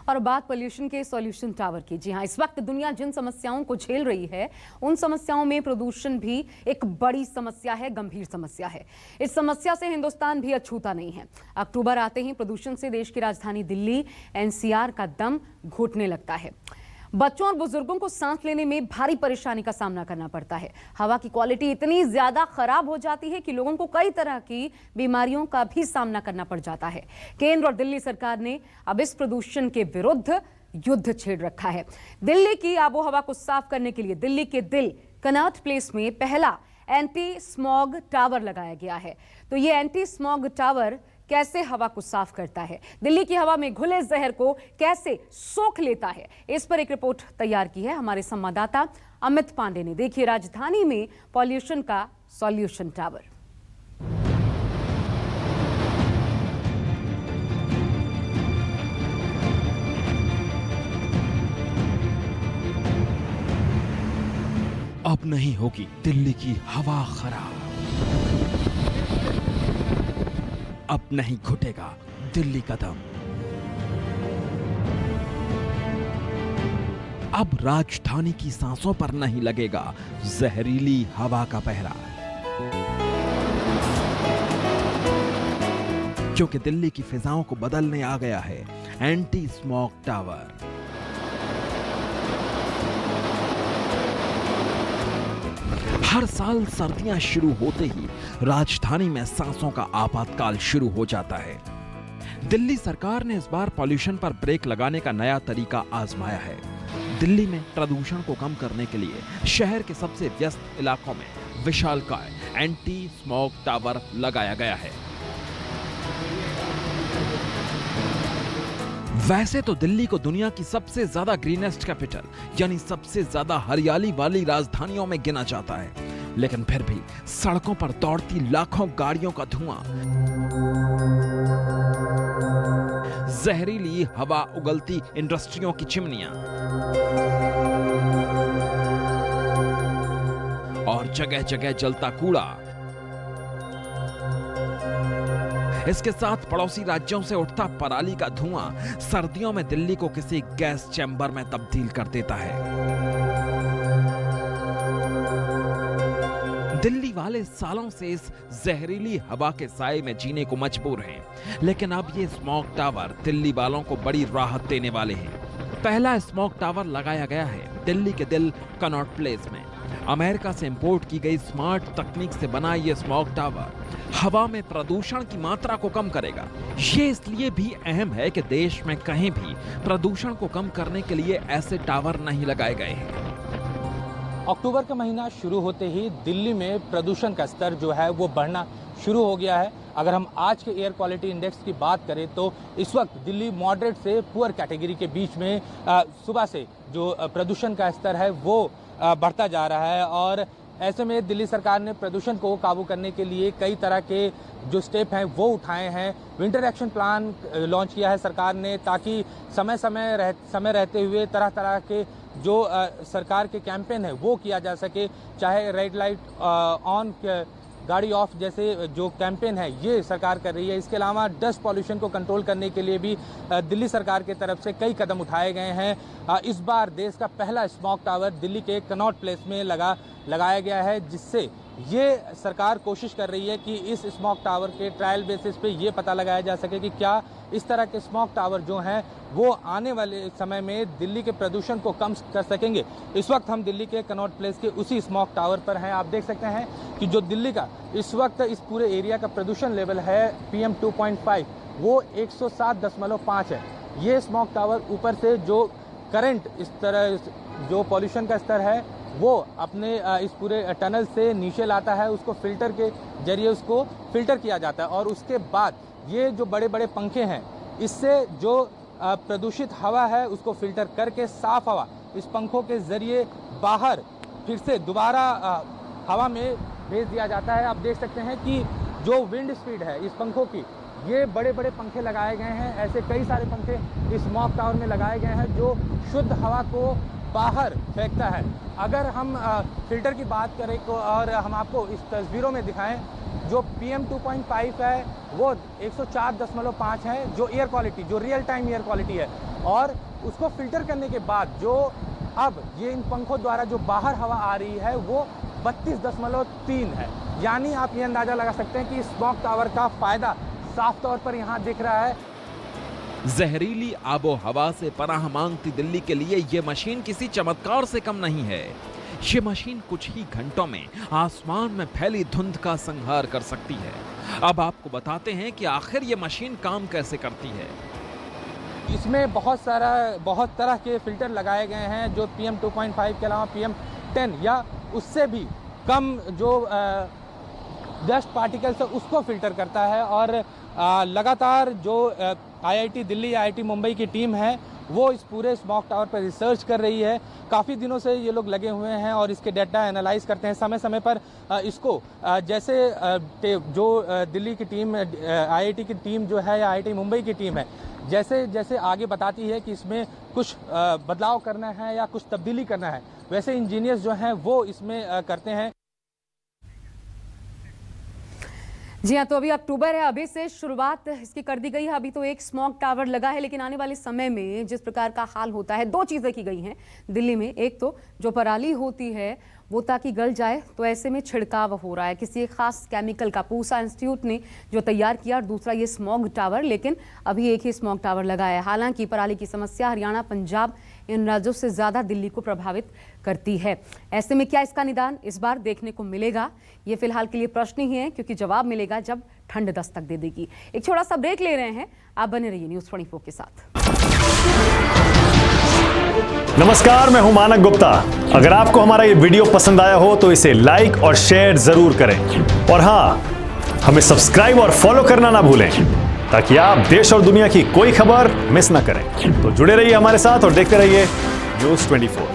और बात पोल्यूशन के सॉल्यूशन टावर की। जी हां, इस वक्त दुनिया जिन समस्याओं को झेल रही है उन समस्याओं में प्रदूषण भी एक बड़ी समस्या है, गंभीर समस्या है। इस समस्या से हिंदुस्तान भी अछूता नहीं है। अक्टूबर आते ही प्रदूषण से देश की राजधानी दिल्ली एनसीआर का दम घुटने लगता है। बच्चों और बुजुर्गों को सांस लेने में भारी परेशानी का सामना करना पड़ता है। हवा की क्वालिटी इतनी ज्यादा खराब हो जाती है कि लोगों को कई तरह की बीमारियों का भी सामना करना पड़ जाता है। केंद्र और दिल्ली सरकार ने अब इस प्रदूषण के विरुद्ध युद्ध छेड़ रखा है। दिल्ली की आबोहवा को साफ करने के लिए दिल्ली के दिल कनॉट प्लेस में पहला एंटी स्मॉग टावर लगाया गया है। तो ये एंटी स्मॉग टावर कैसे हवा को साफ करता है, दिल्ली की हवा में घुले जहर को कैसे सोख लेता है, इस पर एक रिपोर्ट तैयार की है हमारे संवाददाता अमित पांडे ने। देखिए राजधानी में पॉल्यूशन का सॉल्यूशन टावर। अब नहीं होगी दिल्ली की हवा खराब, अब नहीं घुटेगा दिल्ली का दम। अब राजधानी की सांसों पर नहीं लगेगा जहरीली हवा का पहरा, क्योंकि दिल्ली की फिजाओं को बदलने आ गया है एंटी स्मॉग टावर। हर साल सर्दियां शुरू होते ही राजधानी में सांसों का आपातकाल शुरू हो जाता है। दिल्ली सरकार ने इस बार पॉल्यूशन पर ब्रेक लगाने का नया तरीका आजमाया है। दिल्ली में प्रदूषण को कम करने के लिए शहर के सबसे व्यस्त इलाकों में विशालकाय एंटी स्मॉग टावर लगाया गया है। वैसे तो दिल्ली को दुनिया की सबसे ज्यादा ग्रीनेस्ट कैपिटल यानी सबसे ज्यादा हरियाली वाली राजधानियों में गिना जाता है, लेकिन फिर भी सड़कों पर दौड़ती लाखों गाड़ियों का धुआं, जहरीली हवा उगलती इंडस्ट्रियों की चिमनियां और जगह जगह जलता कूड़ा, इसके साथ पड़ोसी राज्यों से उठता पराली का धुआं सर्दियों में दिल्ली को किसी गैस चैम्बर में तब्दील कर देता है। दिल्ली वाले सालों से इस जहरीली हवा के साए में जीने को मजबूर हैं, लेकिन अब ये स्मॉग टावर दिल्ली वालों को बड़ी राहत देने वाले हैं। पहला स्मॉग टावर लगाया गया है दिल्ली के दिल कनॉट प्लेस में। अमेरिका से इंपोर्ट की गई स्मार्ट तकनीक से बना यह स्मॉग टावर हवा में प्रदूषण की मात्रा को कम करेगा। ये इसलिए भी अहम है कि देश में कहीं भी प्रदूषण को कम करने के लिए ऐसे टावर नहीं लगाए गए हैं। अक्टूबर का महीना शुरू होते ही दिल्ली में प्रदूषण का स्तर जो है वो बढ़ना शुरू हो गया है। अगर हम आज के एयर क्वालिटी इंडेक्स की बात करें तो इस वक्त दिल्ली मॉडरेट से पुअर कैटेगरी के बीच में सुबह से जो प्रदूषण का स्तर है वो बढ़ता जा रहा है। और ऐसे में दिल्ली सरकार ने प्रदूषण को काबू करने के लिए कई तरह के जो स्टेप हैं वो उठाए हैं। विंटर एक्शन प्लान लॉन्च किया है सरकार ने, ताकि समय रहते हुए तरह तरह के जो सरकार के कैंपेन है वो किया जा सके। चाहे रेड लाइट ऑन गाड़ी ऑफ जैसे जो कैंपेन है ये सरकार कर रही है। इसके अलावा डस्ट पॉल्यूशन को कंट्रोल करने के लिए भी दिल्ली सरकार की तरफ से कई कदम उठाए गए हैं। इस बार देश का पहला स्मॉग टावर दिल्ली के कनॉट प्लेस में लगाया गया है, जिससे ये सरकार कोशिश कर रही है कि इस स्मॉग टावर के ट्रायल बेसिस पे ये पता लगाया जा सके कि क्या इस तरह के स्मॉग टावर जो हैं वो आने वाले समय में दिल्ली के प्रदूषण को कम कर सकेंगे। इस वक्त हम दिल्ली के कनॉट प्लेस के उसी स्मॉग टावर पर हैं। आप देख सकते हैं कि जो दिल्ली का इस वक्त इस पूरे एरिया का प्रदूषण लेवल है PM 2.5 वो 107.5 है। ये स्मॉग टावर ऊपर से जो करंट इस तरह जो पॉल्यूशन का स्तर है वो अपने इस पूरे टनल से नीचे लाता है, उसको फिल्टर के जरिए उसको फिल्टर किया जाता है और उसके बाद ये जो बड़े बड़े पंखे हैं इससे जो प्रदूषित हवा है उसको फिल्टर करके साफ हवा इस पंखों के जरिए बाहर फिर से दोबारा हवा में भेज दिया जाता है। आप देख सकते हैं कि जो विंड स्पीड है इस पंखों की, ये बड़े बड़े पंखे लगाए गए हैं। ऐसे कई सारे पंखे इस स्मॉग टावर में लगाए गए हैं जो शुद्ध हवा को बाहर फेंकता है। अगर हम फिल्टर की बात करें तो और हम आपको इस तस्वीरों में दिखाएं, जो PM 2.5 है वो 104.5 है। जो एयर क्वालिटी, जो रियल टाइम एयर क्वालिटी है और उसको फिल्टर करने के बाद जो अब ये इन पंखों द्वारा जो बाहर हवा आ रही है वो 32.3 है। यानी आप ये अंदाजा लगा सकते हैं कि स्मॉग टावर का फायदा साफ तौर पर यहाँ दिख रहा है। जहरीली आबो हवा से पनाह मांगती दिल्ली के लिए ये मशीन किसी चमत्कार से कम नहीं है। ये मशीन कुछ ही घंटों में आसमान में फैली धुंध का संहार कर सकती है। अब आपको बताते हैं कि आखिर ये मशीन काम कैसे करती है। इसमें बहुत तरह के फिल्टर लगाए गए हैं जो PM 2.5 के अलावा PM 10 या उससे भी कम जो डस्ट पार्टिकल्स है उसको फिल्टर करता है। और लगातार जो IIT दिल्ली IIT मुंबई की टीम है वो इस पूरे स्मॉग टावर पर रिसर्च कर रही है। काफ़ी दिनों से ये लोग लगे हुए हैं और इसके डाटा एनालाइज करते हैं। समय समय पर इसको जैसे जो दिल्ली की टीम IIT की टीम जो है या IIT मुंबई की टीम है जैसे जैसे आगे बताती है कि इसमें कुछ बदलाव करना है या कुछ तब्दीली करना है, वैसे इंजीनियर्स जो हैं वो इसमें करते हैं। जी हाँ, तो अभी अक्टूबर है, अभी से शुरुआत इसकी कर दी गई है। अभी तो एक स्मॉग टावर लगा है, लेकिन आने वाले समय में जिस प्रकार का हाल होता है, दो चीज़ें की गई हैं दिल्ली में। एक तो जो पराली होती है वो ताकि गल जाए, तो ऐसे में छिड़काव हो रहा है किसी एक खास केमिकल का, पूसा इंस्टीट्यूट ने जो तैयार किया। और दूसरा ये स्मॉग टावर, लेकिन अभी एक ही स्मॉग टावर लगा है। हालांकि पराली की समस्या हरियाणा, पंजाब इन राज्यों से ज़्यादा दिल्ली को प्रभावित करती है। ऐसे में क्या इसका निदान इस बार देखने को मिलेगा, ये फिलहाल के लिए प्रश्न ही है, क्योंकि जवाब मिलेगा जब ठंड दस्तक दे देगी। एक छोटा सा ब्रेक ले रहे हैं, आप बने रहिए न्यूज़ 24 के साथ। नमस्कार, मैं हूं मानक गुप्ता। अगर आपको हमारा ये वीडियो पसंद आया हो तो इसे लाइक और शेयर जरूर करें। और हां, हमें सब्सक्राइब और फॉलो करना ना भूलें, ताकि आप देश और दुनिया की कोई खबर मिस ना करें। तो जुड़े रहिए हमारे साथ और देखते रहिए न्यूज़ 24।